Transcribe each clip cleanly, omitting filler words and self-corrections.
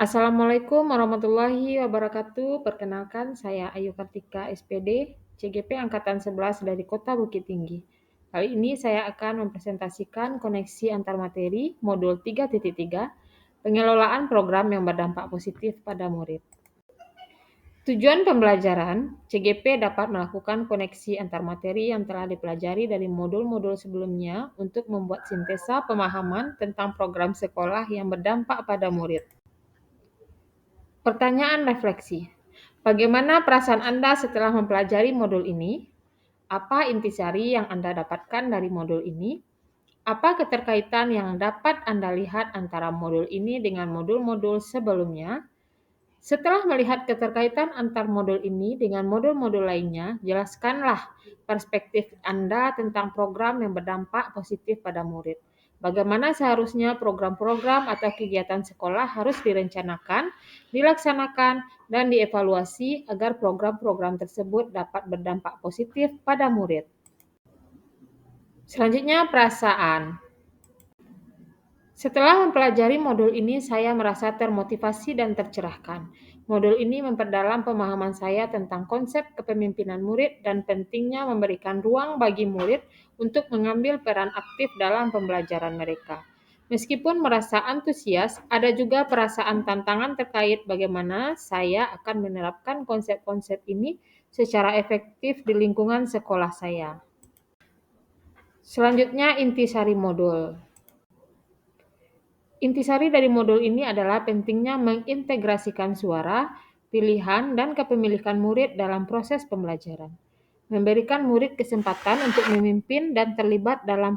Assalamualaikum warahmatullahi wabarakatuh. Perkenalkan, saya Ayu Kartika SPD, CGP Angkatan 11 dari Kota Bukit Tinggi. Kali ini saya akan mempresentasikan koneksi antar materi modul 3.3, pengelolaan program yang berdampak positif pada murid. Tujuan pembelajaran, CGP dapat melakukan koneksi antar materi yang telah dipelajari dari modul-modul sebelumnya untuk membuat sintesa pemahaman tentang program sekolah yang berdampak pada murid. Pertanyaan refleksi. Bagaimana perasaan Anda setelah mempelajari modul ini? Apa intisari yang Anda dapatkan dari modul ini? Apa keterkaitan yang dapat Anda lihat antara modul ini dengan modul-modul sebelumnya? Setelah melihat keterkaitan antar modul ini dengan modul-modul lainnya, jelaskanlah perspektif Anda tentang program yang berdampak positif pada murid. Bagaimana seharusnya program-program atau kegiatan sekolah harus direncanakan, dilaksanakan, dan dievaluasi agar program-program tersebut dapat berdampak positif pada murid. Selanjutnya, perasaan. Setelah mempelajari modul ini, saya merasa termotivasi dan tercerahkan. Modul ini memperdalam pemahaman saya tentang konsep kepemimpinan murid dan pentingnya memberikan ruang bagi murid untuk mengambil peran aktif dalam pembelajaran mereka. Meskipun merasa antusias, ada juga perasaan tantangan terkait bagaimana saya akan menerapkan konsep-konsep ini secara efektif di lingkungan sekolah saya. Selanjutnya, intisari modul. Intisari dari modul ini adalah pentingnya mengintegrasikan suara, pilihan, dan kepemilikan murid dalam proses pembelajaran. Memberikan murid kesempatan untuk memimpin dan terlibat dalam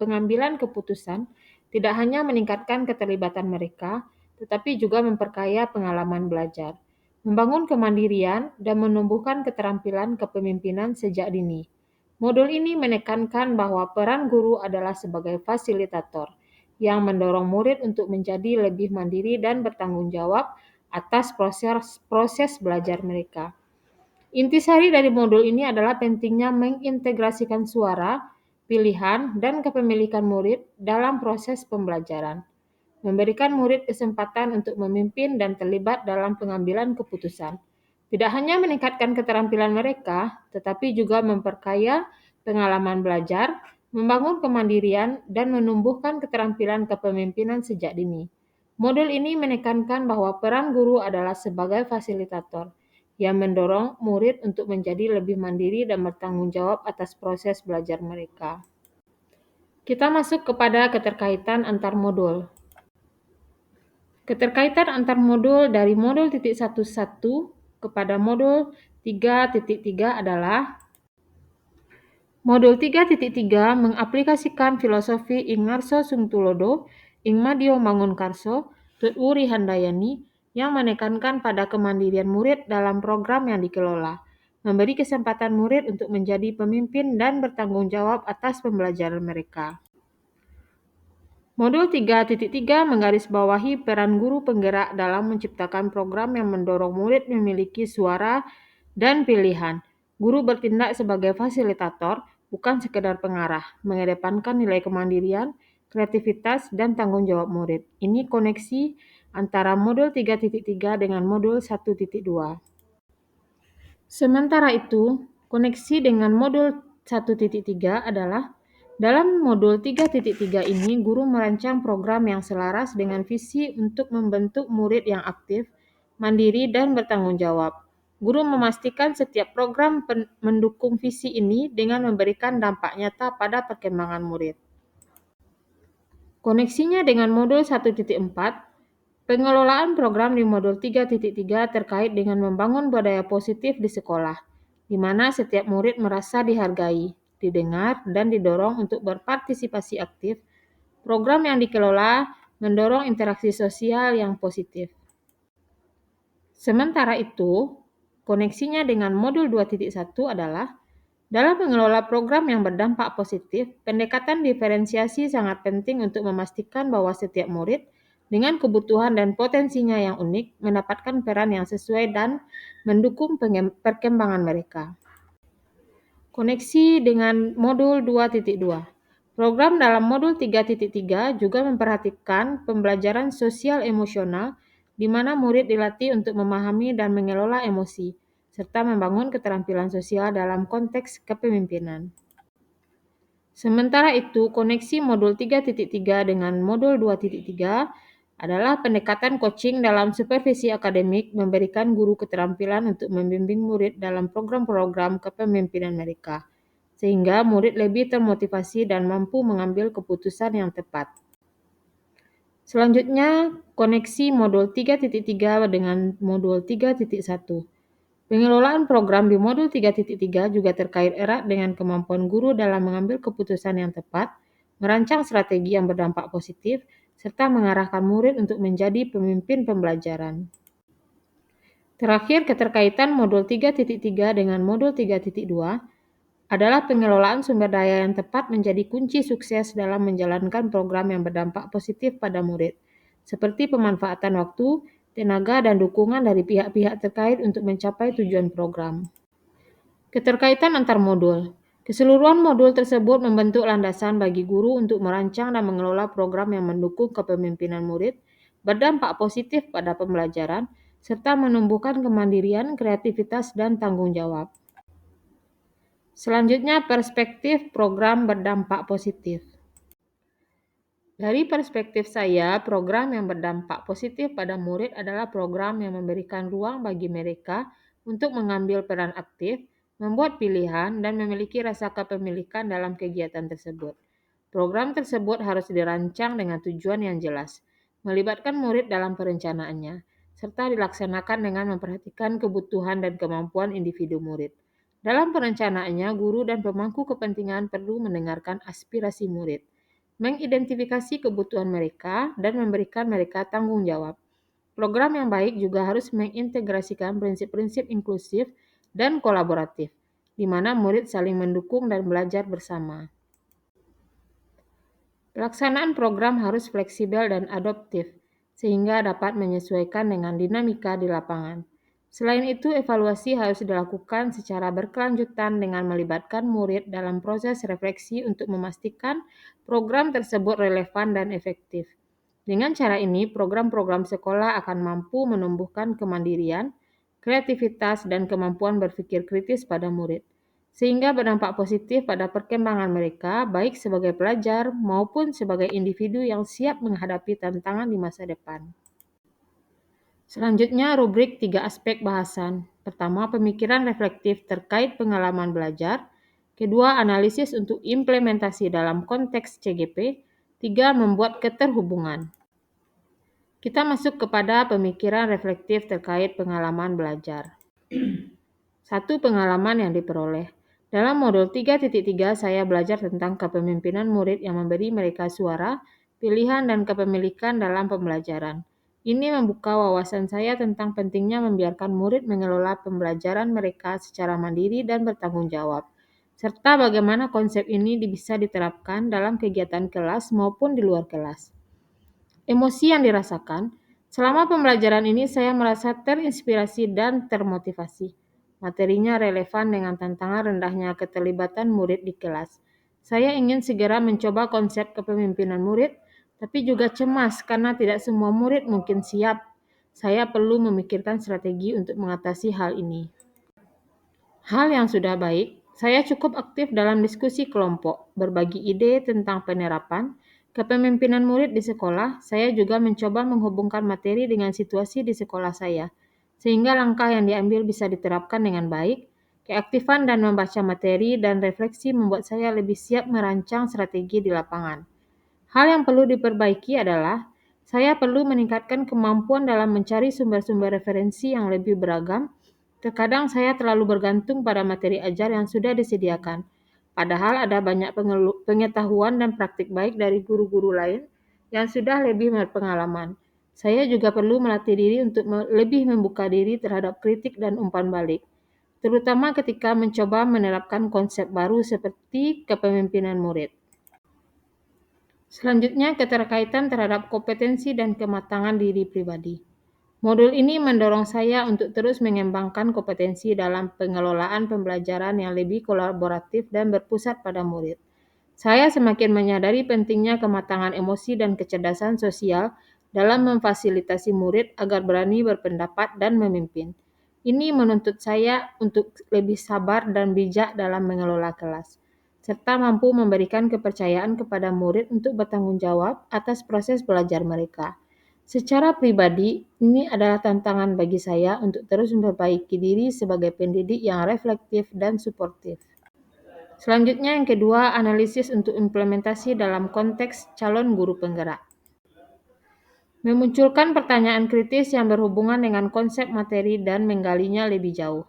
pengambilan keputusan tidak hanya meningkatkan keterlibatan mereka, tetapi juga memperkaya pengalaman belajar, membangun kemandirian, dan menumbuhkan keterampilan kepemimpinan sejak dini. Modul ini menekankan bahwa peran guru adalah sebagai fasilitator yang mendorong murid untuk menjadi lebih mandiri dan bertanggung jawab atas proses belajar mereka. Intisari dari modul ini adalah pentingnya mengintegrasikan suara, pilihan, dan kepemilikan murid dalam proses pembelajaran. Memberikan murid kesempatan untuk memimpin dan terlibat dalam pengambilan keputusan. Tidak hanya meningkatkan keterampilan mereka, tetapi juga memperkaya pengalaman belajar, membangun kemandirian, dan menumbuhkan keterampilan kepemimpinan sejak dini. Modul ini menekankan bahwa peran guru adalah sebagai fasilitator yang mendorong murid untuk menjadi lebih mandiri dan bertanggung jawab atas proses belajar mereka. Kita masuk kepada keterkaitan antar modul. Keterkaitan antar modul dari modul 1.1 kepada modul 3.3 adalah modul 3.3 mengaplikasikan filosofi ing ngarso sungtulodo ing madyo mangunkarso Tutwuri Handayani yang menekankan pada kemandirian murid dalam program yang dikelola, memberi kesempatan murid untuk menjadi pemimpin dan bertanggung jawab atas pembelajaran mereka. Modul 3.3 menggarisbawahi peran guru penggerak dalam menciptakan program yang mendorong murid memiliki suara dan pilihan. Guru bertindak sebagai fasilitator, bukan sekedar pengarah, mengedepankan nilai kemandirian, kreativitas, dan tanggung jawab murid. Ini koneksi antara modul 3.3 dengan modul 1.2. Sementara itu, koneksi dengan modul 1.3 adalah dalam modul 3.3 ini, guru merancang program yang selaras dengan visi untuk membentuk murid yang aktif, mandiri, dan bertanggung jawab. Guru memastikan setiap program mendukung visi ini dengan memberikan dampak nyata pada perkembangan murid. Koneksinya dengan modul 1.4, pengelolaan program di modul 3.3 terkait dengan membangun budaya positif di sekolah, di mana setiap murid merasa dihargai, didengar, dan didorong untuk berpartisipasi aktif. Program yang dikelola mendorong interaksi sosial yang positif. Sementara itu, koneksinya dengan modul 2.1 adalah dalam mengelola program yang berdampak positif, pendekatan diferensiasi sangat penting untuk memastikan bahwa setiap murid dengan kebutuhan dan potensinya yang unik mendapatkan peran yang sesuai dan mendukung perkembangan mereka. Koneksi dengan modul 2.2. Program dalam modul 3.3 juga memperhatikan pembelajaran sosial emosional di mana murid dilatih untuk memahami dan mengelola emosi, serta membangun keterampilan sosial dalam konteks kepemimpinan. Sementara itu, koneksi modul 3.3 dengan modul 2.3 adalah pendekatan coaching dalam supervisi akademik, memberikan guru keterampilan untuk membimbing murid dalam program-program kepemimpinan mereka, sehingga murid lebih termotivasi dan mampu mengambil keputusan yang tepat. Selanjutnya, koneksi modul 3.3 dengan modul 3.1. Pengelolaan program di modul 3.3 juga terkait erat dengan kemampuan guru dalam mengambil keputusan yang tepat, merancang strategi yang berdampak positif, serta mengarahkan murid untuk menjadi pemimpin pembelajaran. Terakhir, keterkaitan modul 3.3 dengan modul 3.2 adalah pengelolaan sumber daya yang tepat menjadi kunci sukses dalam menjalankan program yang berdampak positif pada murid, seperti pemanfaatan waktu, tenaga, dan dukungan dari pihak-pihak terkait untuk mencapai tujuan program. Keterkaitan antar modul. Keseluruhan modul tersebut membentuk landasan bagi guru untuk merancang dan mengelola program yang mendukung kepemimpinan murid, berdampak positif pada pembelajaran, serta menumbuhkan kemandirian, kreativitas, dan tanggung jawab. Selanjutnya, perspektif program berdampak positif. Dari perspektif saya, program yang berdampak positif pada murid adalah program yang memberikan ruang bagi mereka untuk mengambil peran aktif, membuat pilihan, dan memiliki rasa kepemilikan dalam kegiatan tersebut. Program tersebut harus dirancang dengan tujuan yang jelas, melibatkan murid dalam perencanaannya, serta dilaksanakan dengan memperhatikan kebutuhan dan kemampuan individu murid. Dalam perencanaannya, guru dan pemangku kepentingan perlu mendengarkan aspirasi murid, mengidentifikasi kebutuhan mereka, dan memberikan mereka tanggung jawab. Program yang baik juga harus mengintegrasikan prinsip-prinsip inklusif dan kolaboratif, di mana murid saling mendukung dan belajar bersama. Pelaksanaan program harus fleksibel dan adaptif, sehingga dapat menyesuaikan dengan dinamika di lapangan. Selain itu, evaluasi harus dilakukan secara berkelanjutan dengan melibatkan murid dalam proses refleksi untuk memastikan program tersebut relevan dan efektif. Dengan cara ini, program-program sekolah akan mampu menumbuhkan kemandirian, kreativitas, dan kemampuan berpikir kritis pada murid, sehingga berdampak positif pada perkembangan mereka, baik sebagai pelajar maupun sebagai individu yang siap menghadapi tantangan di masa depan. Selanjutnya, rubrik 3 aspek bahasan. Pertama, pemikiran reflektif terkait pengalaman belajar. Kedua, analisis untuk implementasi dalam konteks CGP. 3, membuat keterhubungan. Kita masuk kepada pemikiran reflektif terkait pengalaman belajar. 1. Pengalaman yang diperoleh. Dalam modul 3.3 saya belajar tentang kepemimpinan murid yang memberi mereka suara, pilihan, dan kepemilikan dalam pembelajaran. Ini membuka wawasan saya tentang pentingnya membiarkan murid mengelola pembelajaran mereka secara mandiri dan bertanggung jawab, serta bagaimana konsep ini bisa diterapkan dalam kegiatan kelas maupun di luar kelas. Emosi yang dirasakan. Selama pembelajaran ini saya merasa terinspirasi dan termotivasi. Materinya relevan dengan tantangan rendahnya keterlibatan murid di kelas. Saya ingin segera mencoba konsep kepemimpinan murid, tapi juga cemas karena tidak semua murid mungkin siap. Saya perlu memikirkan strategi untuk mengatasi hal ini. Hal yang sudah baik, saya cukup aktif dalam diskusi kelompok, berbagi ide tentang penerapan kepemimpinan murid di sekolah. Saya juga mencoba menghubungkan materi dengan situasi di sekolah saya, sehingga langkah yang diambil bisa diterapkan dengan baik. Keaktifan dan membaca materi dan refleksi membuat saya lebih siap merancang strategi di lapangan. Hal yang perlu diperbaiki adalah saya perlu meningkatkan kemampuan dalam mencari sumber-sumber referensi yang lebih beragam. Terkadang saya terlalu bergantung pada materi ajar yang sudah disediakan, padahal ada banyak pengetahuan dan praktik baik dari guru-guru lain yang sudah lebih berpengalaman. Saya juga perlu melatih diri untuk lebih membuka diri terhadap kritik dan umpan balik, terutama ketika mencoba menerapkan konsep baru seperti kepemimpinan murid. Selanjutnya, keterkaitan terhadap kompetensi dan kematangan diri pribadi. Modul ini mendorong saya untuk terus mengembangkan kompetensi dalam pengelolaan pembelajaran yang lebih kolaboratif dan berpusat pada murid. Saya semakin menyadari pentingnya kematangan emosi dan kecerdasan sosial dalam memfasilitasi murid agar berani berpendapat dan memimpin. Ini menuntut saya untuk lebih sabar dan bijak dalam mengelola kelas, serta mampu memberikan kepercayaan kepada murid untuk bertanggung jawab atas proses belajar mereka. Secara pribadi, ini adalah tantangan bagi saya untuk terus memperbaiki diri sebagai pendidik yang reflektif dan suportif. Selanjutnya yang kedua, analisis untuk implementasi dalam konteks calon guru penggerak. Memunculkan pertanyaan kritis yang berhubungan dengan konsep materi dan menggalinya lebih jauh.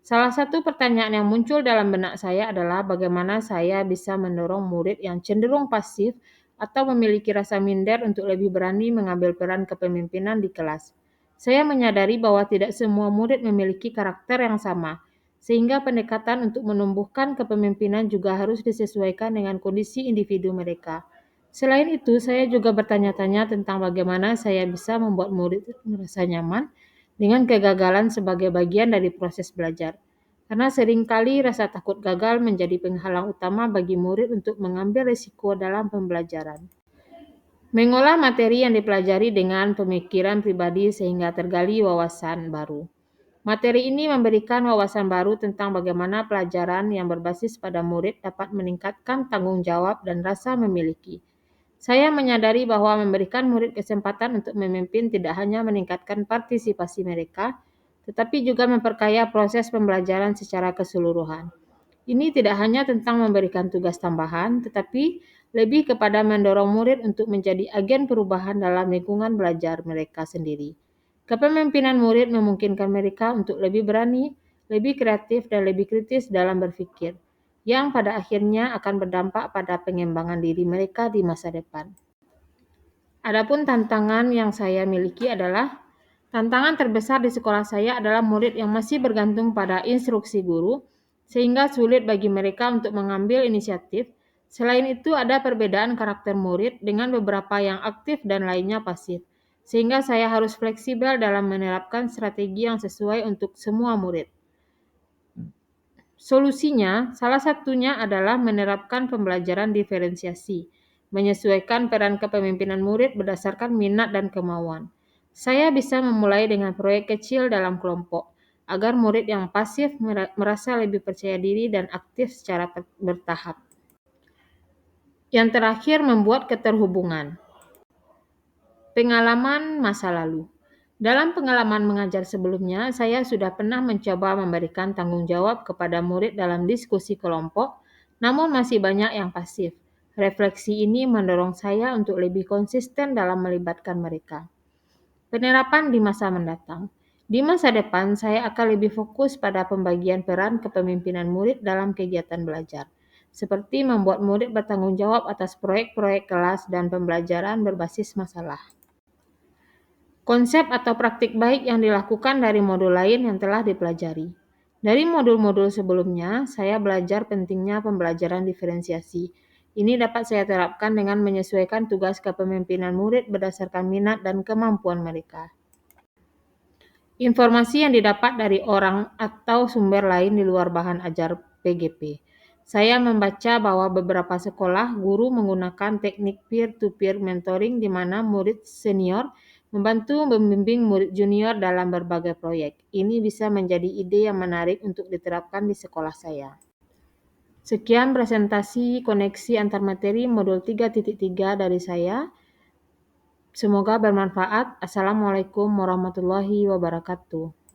Salah satu pertanyaan yang muncul dalam benak saya adalah bagaimana saya bisa mendorong murid yang cenderung pasif atau memiliki rasa minder untuk lebih berani mengambil peran kepemimpinan di kelas. Saya menyadari bahwa tidak semua murid memiliki karakter yang sama, sehingga pendekatan untuk menumbuhkan kepemimpinan juga harus disesuaikan dengan kondisi individu mereka. Selain itu, saya juga bertanya-tanya tentang bagaimana saya bisa membuat murid merasa nyaman dengan kegagalan sebagai bagian dari proses belajar. Karena seringkali rasa takut gagal menjadi penghalang utama bagi murid untuk mengambil risiko dalam pembelajaran. Mengolah materi yang dipelajari dengan pemikiran pribadi sehingga tergali wawasan baru. Materi ini memberikan wawasan baru tentang bagaimana pelajaran yang berbasis pada murid dapat meningkatkan tanggung jawab dan rasa memiliki. Saya menyadari bahwa memberikan murid kesempatan untuk memimpin tidak hanya meningkatkan partisipasi mereka, tetapi juga memperkaya proses pembelajaran secara keseluruhan. Ini tidak hanya tentang memberikan tugas tambahan, tetapi lebih kepada mendorong murid untuk menjadi agen perubahan dalam lingkungan belajar mereka sendiri. Kepemimpinan murid memungkinkan mereka untuk lebih berani, lebih kreatif, dan lebih kritis dalam berpikir, yang pada akhirnya akan berdampak pada pengembangan diri mereka di masa depan. Adapun tantangan yang saya miliki adalah tantangan terbesar di sekolah saya adalah murid yang masih bergantung pada instruksi guru, sehingga sulit bagi mereka untuk mengambil inisiatif. Selain itu, ada perbedaan karakter murid dengan beberapa yang aktif dan lainnya pasif, sehingga saya harus fleksibel dalam menerapkan strategi yang sesuai untuk semua murid. Solusinya, salah satunya adalah menerapkan pembelajaran diferensiasi, menyesuaikan peran kepemimpinan murid berdasarkan minat dan kemauan. Saya bisa memulai dengan proyek kecil dalam kelompok, agar murid yang pasif merasa lebih percaya diri dan aktif secara bertahap. Yang terakhir, membuat keterhubungan. Pengalaman masa lalu. Dalam pengalaman mengajar sebelumnya, saya sudah pernah mencoba memberikan tanggung jawab kepada murid dalam diskusi kelompok, namun masih banyak yang pasif. Refleksi ini mendorong saya untuk lebih konsisten dalam melibatkan mereka. Penerapan di masa mendatang. Di masa depan, saya akan lebih fokus pada pembagian peran kepemimpinan murid dalam kegiatan belajar, seperti membuat murid bertanggung jawab atas proyek-proyek kelas dan pembelajaran berbasis masalah. Konsep atau praktik baik yang dilakukan dari modul lain yang telah dipelajari. Dari modul-modul sebelumnya, saya belajar pentingnya pembelajaran diferensiasi. Ini dapat saya terapkan dengan menyesuaikan tugas kepemimpinan murid berdasarkan minat dan kemampuan mereka. Informasi yang didapat dari orang atau sumber lain di luar bahan ajar PGP. Saya membaca bahwa beberapa sekolah guru menggunakan teknik peer-to-peer mentoring di mana murid senior membantu membimbing murid junior dalam berbagai proyek. Ini bisa menjadi ide yang menarik untuk diterapkan di sekolah saya. Sekian presentasi koneksi antar materi modul 3.3 dari saya. Semoga bermanfaat. Assalamualaikum warahmatullahi wabarakatuh.